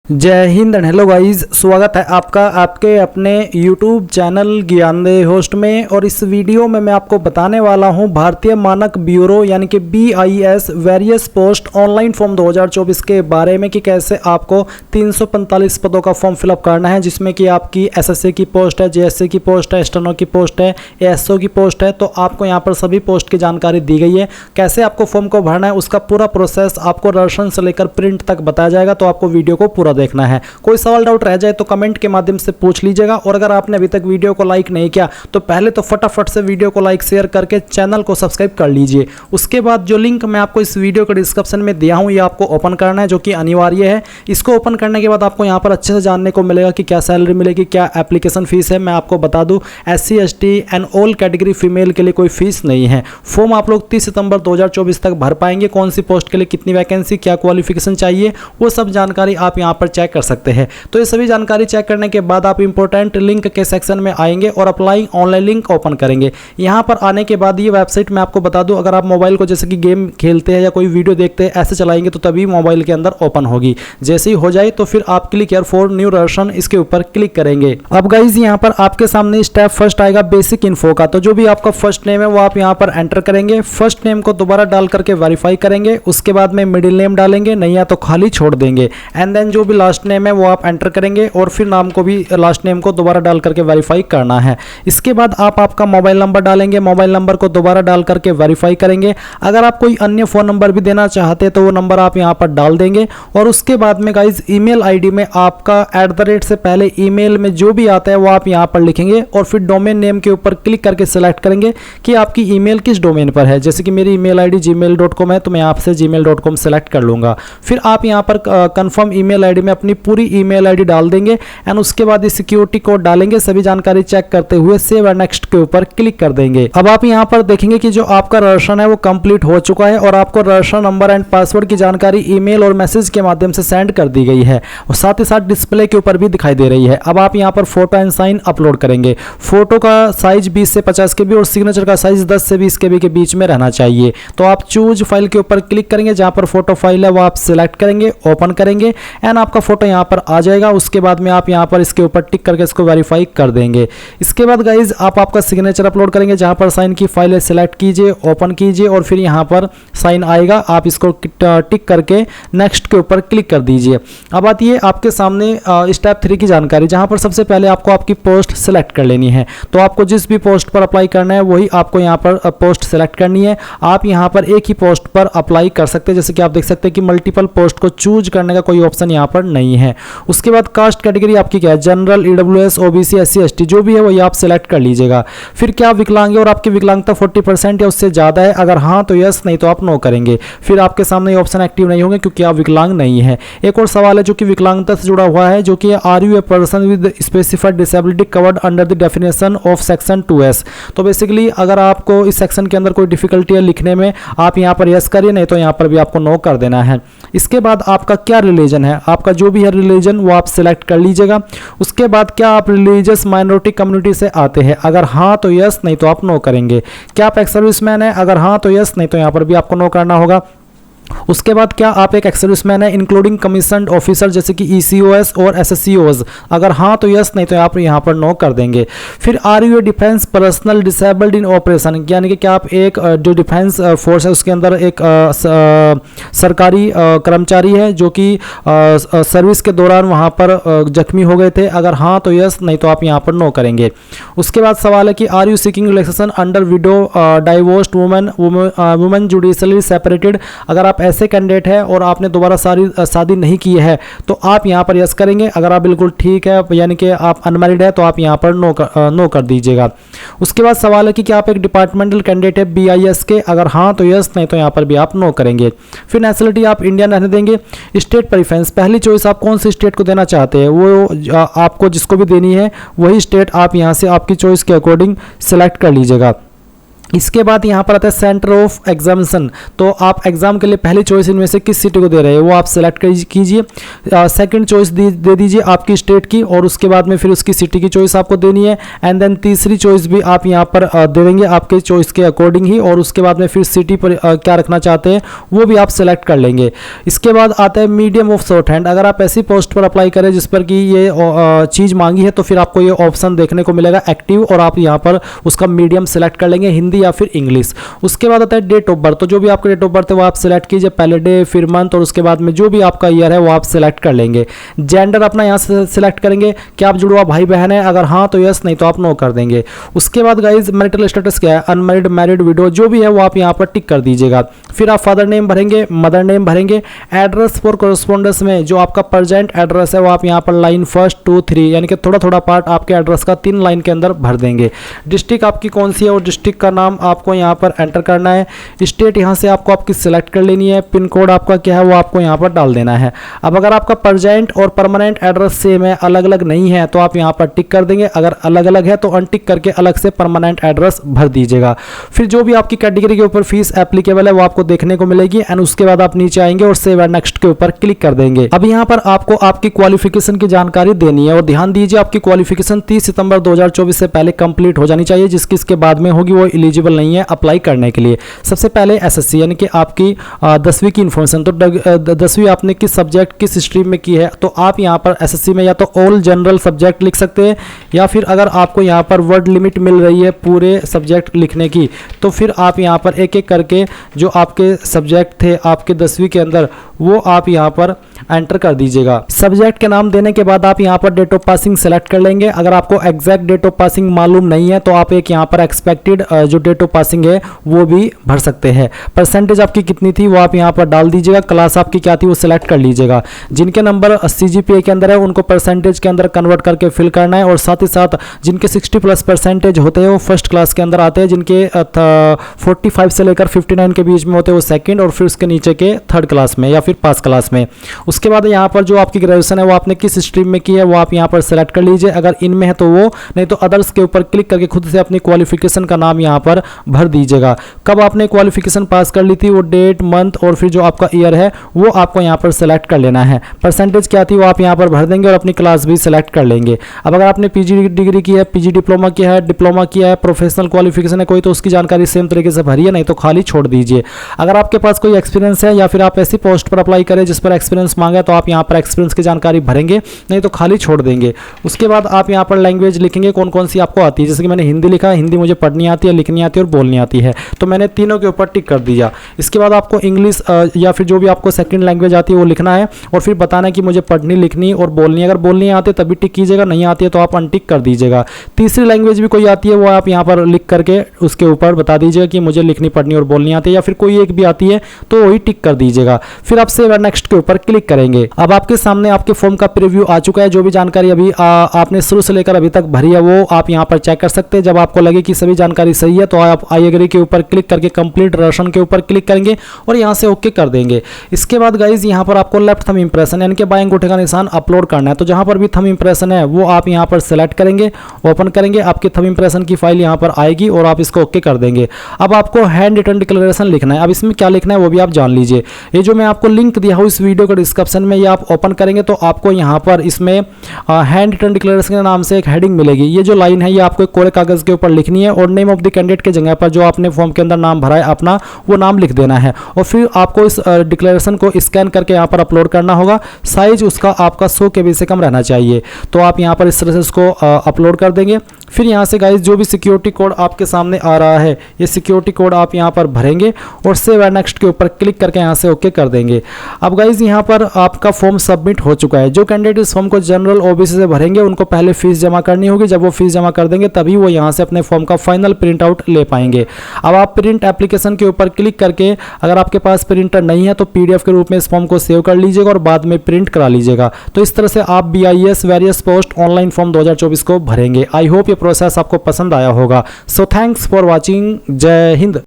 जय Hind and hello guys, स्वागत है आपका आपके अपने YouTube चैनल ज्ञानदेह होस्ट में। और इस वीडियो में मैं आपको बताने वाला हूं भारतीय मानक ब्यूरो यानी कि BIS various post online form 2024 के बारे में कि कैसे आपको 345 पदों का फॉर्म फिलअप करना है, जिसमें कि आपकी SSC की पोस्ट है, JSC की पोस्ट है, स्टेनो की पोस्ट है, ASO की पोस्ट है। तो आपको यहाँ पर सभी पोस्ट की जानकारी दी गई है। कैसे आपको फॉर्म को भरना है उसका पूरा प्रोसेस आपको दर्शन से लेकर प्रिंट तक बताया जाएगा। तो आपको वीडियो को पूरा देखना है। कोई सवाल डाउट रह जाए तो कमेंट के माध्यम से पूछ लीजिएगा। और अगर आपने अभी तक वीडियो को लाइक नहीं किया तो पहले तो फटाफट से वीडियो को लाइक शेयर करके चैनल को सब्सक्राइब कर लीजिए। उसके बाद जो लिंक मैं आपको इस वीडियो के डिस्क्रिप्शन में दिया हूं, ये आपको ओपन करना है, जो कि अनिवार्य है। इसको ओपन करने के बाद आपको यहां पर अच्छे से जानने को मिलेगा कि क्या सैलरी मिलेगी, क्या एप्लीकेशन फीस है। मैं आपको बता दूं, SC ST and all category female के लिए कोई फीस नहीं है। फॉर्म आप लोग 30 सितंबर 2024 तक भर पाएंगे। कौन सी पोस्ट के लिए कितनी वैकेंसी, क्या क्वालिफिकेशन चाहिए, वो सब जानकारी आप यहां पर चेक कर सकते हैं। तो ये सभी जानकारी चेक करने के बाद आप इंपॉर्टेंट लिंक के सेक्शन में आएंगे और अप्लाई ऑनलाइन लिंक ओपन करेंगे। यहां पर आने के बाद ये वेबसाइट मैं आपको बता दूं, अगर आप मोबाइल को जैसे कि गेम खेलते हैं या कोई वीडियो देखते हैं ऐसे चलाएंगे तो तभी मोबाइल के अंदर ओपन होगी। जैसे ही हो जाए तो फिर आप क्लिक हियर फॉर न्यू दर्शन, इसके ऊपर क्लिक करेंगे। अब गाइज यहां पर आपके सामने स्टेप फर्स्ट आएगा बेसिक इन्फो का। तो जो भी आपका फर्स्ट नेम है वो आप यहां पर एंटर करेंगे। फर्स्ट नेम को दोबारा डाल करके वेरीफाई करेंगे। उसके बाद में मिडिल नेम डालेंगे, नहीं या तो खाली छोड़ देंगे। एंड देन जो भी लास्ट नेम है वो आप एंटर करेंगे और फिर नाम को भी लास्ट नेम को दोबारा डाल करके वेरीफाई करना है। इसके बाद आप आपका मोबाइल नंबर डालेंगे। मोबाइल नंबर को दोबारा डाल करके वेरीफाई करेंगे। अगर आप कोई अन्य फोन नंबर भी देना चाहते हैं तो वो नंबर आप यहां पर डाल देंगे। और उसके बाद में गाइज ईमेल आईडी में आपका @ से पहले ईमेल में जो भी आता है वो आप यहां पर लिखेंगे और फिर डोमेन नेम के ऊपर क्लिक करके सिलेक्ट करेंगे कि आपकी ईमेल किस डोमेन पर है। जैसे कि मेरी ईमेल आईडी gmail.com है तो मैं आपसे gmail.com सेलेक्ट कर लूंगा। फिर आप यहां पर कंफर्म ईमेल आईडी में अपनी पूरी ईमेल आईडी डाल देंगे एंड उसके बाद इस सिक्योरिटी कोड डालेंगे। सभी जानकारी चेक करते हुए सेव एंड नेक्स्ट के ऊपर क्लिक कर देंगे। अब आप यहां पर देखेंगे कि जो आपका रजिस्ट्रेशन है वो कंप्लीट हो चुका है और आपको रजिस्ट्रेशन नंबर एंड पासवर्ड की जानकारी ईमेल और मैसेज के माध्यम से सेंड कर दी गई है और साथ ही साथ डिस्प्ले के ऊपर भी दिखाई दे रही है। अब आप यहां पर फोटो एंड साइन अपलोड करेंगे। फोटो का साइज 20 से 50 KB और सिग्नेचर का साइज 10 से 20 KB के बीच में रहना चाहिए। तो आप चूज फाइल के ऊपर क्लिक करेंगे। जहां पर फोटो फाइल है वो आप सिलेक्ट करेंगे, ओपन करेंगे एंड आपका फोटो यहां पर आ जाएगा। उसके बाद में आप यहां पर इसके ऊपर टिक करके इसको वेरीफाई कर देंगे। इसके बाद गाइज आप आपका सिग्नेचर अपलोड करेंगे। जहां पर साइन की फाइल है सिलेक्ट कीजिए, ओपन कीजिए और फिर यहां पर साइन आएगा। आप इसको टिक करके नेक्स्ट के ऊपर क्लिक कर दीजिए। अब आती है आपके सामने स्टेप 3 की जानकारी, जहां पर सबसे पहले आपको आपकी पोस्ट सिलेक्ट कर लेनी है। तो आपको जिस भी पोस्ट पर अप्लाई करना है वही आपको यहां पर पोस्ट सिलेक्ट करनी है। आप यहां पर एक ही पोस्ट पर अप्लाई कर सकते हैं। जैसे कि आप देख सकते हैं कि मल्टीपल पोस्ट को चूज करने का कोई ऑप्शन यहां पर नहीं है। उसके बाद कास्ट कैटेगरी आपकी क्या है, general, EWS, OBC, SC ST जो भी है वही आप सिलेक्ट कर लीजिएगा। फिर क्या विकलांग है और आपकी विकलांगता 40% या उससे ज़्यादा है, अगर हाँ तो यस, नहीं तो आप नो करेंगे। फिर आपके सामने ये ऑप्शन एक्टिव नहीं होंगे क्योंकि आप विकलांग नहीं है। एक और सवाल है जो कि विकलांगता से जुड़ा हुआ है, जो कि are you a person with specified disability covered under the definition of section 2S। तो बेसिकली अगर आपको इस सेक्शन के अंदर कोई डिफिकल्टी है लिखने में, आप यहाँ पर यस करिए, नहीं तो यहाँ पर भी आपको नो कर देना है। इसके बाद आपका क्या रिलीजन है, आपका जो भी है रिलीजन वो आप सिलेक्ट कर लीजिएगा। उसके बाद क्या आप रिलीजियस माइनॉरिटी कम्युनिटी से आते हैं, अगर हाँ तो यस, नहीं तो आप नो करेंगे। क्या आप एक्स सर्विसमैन है, अगर हाँ तो यस, नहीं तो यहाँ पर भी आपको नो करना होगा। उसके बाद क्या आप एक एक्स सर्विसमैन है इंक्लूडिंग कमीशन्ड ऑफिसर जैसे कि ECOS और SSCOs, अगर हाँ तो यस, नहीं तो आप यहाँ पर नो कर देंगे। फिर are you a defence personnel disabled in operation, यानी कि क्या आप एक जो डिफेंस फोर्स है उसके अंदर एक सरकारी कर्मचारी है जो कि सर्विस के दौरान वहाँ पर जख्मी हो गए थे, अगर हाँ तो यस, नहीं तो आप यहाँ पर नो करेंगे। उसके बाद सवाल है कि are you seeking relaxation under widow, divorced women judicially separated, अगर आप ऐसे कैंडिडेट है और आपने दोबारा शादी नहीं की है तो आप यहां पर यस करेंगे। अगर आप बिल्कुल ठीक है यानी कि आप अनमैरिड है तो आप यहां पर नो कर दीजिएगा। उसके बाद सवाल है कि क्या आप एक डिपार्टमेंटल कैंडिडेट है BIS के, अगर हाँ तो यस, नहीं तो यहां पर भी आप नो करेंगे। फिर नेशनलिटी आप इंडियन रहने देंगे। स्टेट प्रेफरेंस, पहली चॉइस आप कौन सी स्टेट को देना चाहते हैं वो आपको जिसको भी देनी है वही स्टेट आप यहां से आपकी चॉइस के अकॉर्डिंग सेलेक्ट कर लीजिएगा। इसके बाद यहाँ पर आता है सेंटर ऑफ एग्जामिनेशन। तो आप एग्जाम के लिए पहली चॉइस इनमें से किस सिटी को दे रहे हैं वो आप सेलेक्ट कीजिए। सेकंड चॉइस दे दीजिए आपकी स्टेट की, और उसके बाद में फिर उसकी सिटी की चॉइस आपको देनी है। एंड देन तीसरी चॉइस भी आप यहाँ पर दे देंगे आपके चॉइस के अकॉर्डिंग ही, और उसके बाद में फिर सिटी पर क्या रखना चाहते हैं वो भी आप सेलेक्ट कर लेंगे। इसके बाद आता है मीडियम ऑफ शॉर्ट हैंड। अगर आप ऐसी पोस्ट पर अप्लाई करें जिस पर कि ये चीज़ मांगी है तो फिर आपको ये ऑप्शन देखने को मिलेगा एक्टिव, और आप यहाँ पर उसका मीडियम सेलेक्ट कर लेंगे, हिंदी या फिर इंग्लिश। उसके बाद आता है डेट ऑफ बर्थ। तो जो भी आपका डेट ऑफ बर्थ है वो आप सेलेक्ट कीजिए, पहले डे फिर मंथ, और उसके बाद में जो भी आपका ईयर है वो आप सेलेक्ट कर लेंगे। जेंडर अपना यहाँ से सेलेक्ट करेंगे, क्या आप जुड़वा भाई बहन है, अगर हाँ तो यस, नहीं तो आप नो कर देंगे। उसके बाद गाइज मैरिटल स्टेटस क्या है, अनमैरिड, मैरिड, विडो, जो भी है वो आप यहाँ पर टिक कर दीजिएगा। फिर आप फादर नेम भरेंगे, मदर नेम भरेंगे। एड्रेस फॉर कॉरेस्पॉन्डेंस में जो आपका प्रेजेंट एड्रेस है वो आप यहाँ पर लाइन 1, 2, 3 यानी कि थोड़ा थोड़ा पार्ट आपके एड्रेस का 3 लाइन के अंदर भर देंगे। डिस्ट्रिक्ट आपकी कौन सी है और डिस्ट्रिक्ट का नाम आपको यहाँ पर एंटर करना है। स्टेट यहाँ से आपको आपकी सिलेक्ट कर लेनी है। पिन कोड आपका क्या है वो आपको यहाँ पर डाल देना है। अब अगर आपका प्रेजेंट और परमानेंट एड्रेस सेम है, अलग अलग नहीं है, तो आप यहाँ पर टिक कर देंगे। अगर अलग अलग है तो अनटिक करके अलग से परमानेंट एड्रेस भर दीजिएगा। फिर जो भी आपकी कैटेगरी के ऊपर फीस एप्लीकेबल है वो आपको देखने को मिलेगी। एंड उसके बाद आप नीचे आएंगे और सेव एंड नेक्स्ट के ऊपर क्लिक कर देंगे। अब यहाँ पर आपको आपकी क्वालिफिकेशन की जानकारी देनी है, और ध्यान दीजिए आपकी क्वालिफिकेशन 30 सितंबर 2024 से पहले कंप्लीट हो जानी चाहिए। जिसकी इसके बाद में होगी वो एलिजिबल नहीं है अप्लाई करने के लिए। सबसे पहले एसएससी यानी कि आपकी 10वीं की इन्फॉर्मेशन, तो 10वीं आपने किस सब्जेक्ट किस स्ट्रीम में की है, तो आप यहाँ पर एसएससी में या तो ऑल जनरल सब्जेक्ट लिख सकते हैं, या फिर अगर आपको यहाँ पर वर्ड लिमिट मिल रही है पूरे सब्जेक्ट लिखने की तो फिर आप यहाँ पर एक एक करके जो आपके सब्जेक्ट थे आपके 10वीं के अंदर वो आप यहाँ पर एंटर कर दीजिएगा। सब्जेक्ट के नाम देने के बाद आप यहाँ पर डेट ऑफ पासिंग सेलेक्ट कर लेंगे। अगर आपको एग्जैक्ट डेट ऑफ पासिंग मालूम नहीं है तो आप एक यहाँ पर एक्सपेक्टेड जो डेट ऑफ पासिंग है वो भी भर सकते हैं। परसेंटेज आपकी कितनी थी वो आप यहाँ पर डाल दीजिएगा। क्लास आपकी क्या थी वो सिलेक्ट कर लीजिएगा। जिनके नंबर CGPA के अंदर है उनको परसेंटेज के अंदर कन्वर्ट करके फिल करना है, और साथ ही साथ जिनके 60+ परसेंटेज होते हैं वो फर्स्ट क्लास के अंदर आते हैं। जिनके 45 से लेकर 59 के बीच में होते हैं वो सेकंड, और फिर उसके नीचे के थर्ड क्लास में या फिर पास क्लास में। उसके बाद यहाँ पर जो आपकी ग्रेजुएशन है वो आपने किस स्ट्रीम में की है वो आप यहाँ पर सेलेक्ट कर लीजिए। अगर इनमें है तो वो, नहीं तो अदर्स के ऊपर क्लिक करके खुद से अपनी क्वालिफिकेशन का नाम यहाँ पर भर दीजिएगा। कब आपने क्वालिफिकेशन पास कर ली थी वो डेट, मंथ और फिर जो आपका ईयर है वो आपको यहाँ पर सेलेक्ट कर लेना है। परसेंटेज क्या थी वो आप यहाँ पर भर देंगे और अपनी क्लास भी सेलेक्ट कर लेंगे। अब अगर आपने पीजी डिग्री की है, पीजी डिप्लोमा किया है, डिप्लोमा किया है, प्रोफेशनल क्वालिफिकेशन है कोई, तो उसकी जानकारी सेम तरीके से भरिए, नहीं तो खाली छोड़ दीजिए। अगर आपके पास कोई एक्सपीरियंस है या फिर आप ऐसी पोस्ट पर अप्लाई करें जिस पर एक्सपीरियंस मांगा तो आप यहाँ पर एक्सपीरियंस की जानकारी भरेंगे, नहीं तो खाली छोड़ देंगे। उसके बाद आप यहाँ पर लैंग्वेज लिखेंगे कौन कौन सी आपको आती है। जैसे कि मैंने हिंदी लिखा है, हिंदी मुझे पढ़नी आती है, लिखनी आती है और बोलनी आती है, तो मैंने तीनों के ऊपर टिक कर दिया। इसके बाद आपको इंग्लिश या फिर जो भी आपको सेकंड लैंग्वेज आती है वो लिखना है, और फिर बताना है कि मुझे पढ़नी, लिखनी और बोलनी। अगर बोलनी आती है तभी टिक कीजिएगा, नहीं आती है तो आप अनटिक कर दीजिएगा। तीसरी लैंग्वेज भी कोई आती है वो आप यहाँ पर लिख करके उसके ऊपर बता दीजिएगा कि मुझे लिखनी, पढ़नी और बोलनी आती है, या फिर कोई एक भी आती है तो वही टिक कर दीजिएगा। फिर आप सेव एंड नेक्स्ट के ऊपर क्लिक करेंगे। अब आपके सामने आपके फॉर्म का प्रीव्यू आ चुका है। जो भी जानकारी अभी आपने शुरू से लेकर अभी तक भरी है वो आप यहाँ पर चेक कर सकते हैं। जब आपको लगे कि सभी जानकारी सही है तो आप आई एग्री के ऊपर क्लिक करके कंप्लीट राशन के ऊपर क्लिक करेंगे और यहाँ से ओके कर देंगे। इसके बाद गाइज यहाँ पर आपको लेफ्ट थंब इंप्रेशन यानी कि बाएं अंगूठे का निशान अपलोड करना है। तो जहाँ पर भी थंब इंप्रेशन है वो आप यहाँ पर सेलेक्ट करेंगे, ओपन करेंगे, आपके थंब इंप्रेशन की फाइल यहाँ पर आएगी और आप इसको ओके कर देंगे। अब आपको हैंड रिटन डिक्लेरेशन लिखना है। अब इसमें क्या लिखना है वो भी आप जान लीजिए। ये जो मैं आपको लिंक दिया हूँ इस वीडियो के डिस्क्रिप्शन में, ये आप ओपन करेंगे तो आपको यहाँ पर इसमें हैंड रिटन डिक्लेरेशन के नाम से एक हेडिंग मिलेगी। ये जो लाइन है ये आपको एक कोरे कागज के ऊपर लिखनी है और नेम ऑफ द कैंडिडेट के जगह पर जो आपने फॉर्म के अंदर नाम भरा है अपना वो नाम लिख देना है, और फिर आपको इस डिक्लेरेशन को स्कैन करके यहाँ पर अपलोड करना होगा। साइज उसका आपका 100 KB से कम रहना चाहिए। तो आप यहाँ पर इस तरह से इसको अपलोड कर देंगे। फिर यहाँ से गाइज जो भी सिक्योरिटी कोड आपके सामने आ रहा है ये सिक्योरिटी कोड आप यहाँ पर भरेंगे और सेव एंड नेक्स्ट के ऊपर क्लिक करके यहाँ से ओके कर देंगे। अब गाइज यहाँ पर आपका फॉर्म सबमिट हो चुका है। जो कैंडिडेट इस फॉर्म को जनरल OBC से भरेंगे उनको पहले फीस जमा करनी होगी। जब वो फीस जमा कर देंगे तभी वो यहाँ से अपने फॉर्म का फाइनल प्रिंट आउट ले पाएंगे। अब आप प्रिंट एप्लीकेशन के ऊपर क्लिक करके अगर आपके पास प्रिंटर नहीं है तो PDF के रूप में इस फॉर्म को सेव कर लीजिएगा और बाद में प्रिंट करा लीजिएगा। तो इस तरह से आप BIS various post online form 2024 को भरेंगे। आई होप ये प्रोसेस आपको पसंद आया होगा। So thanks for watching. जय हिंद।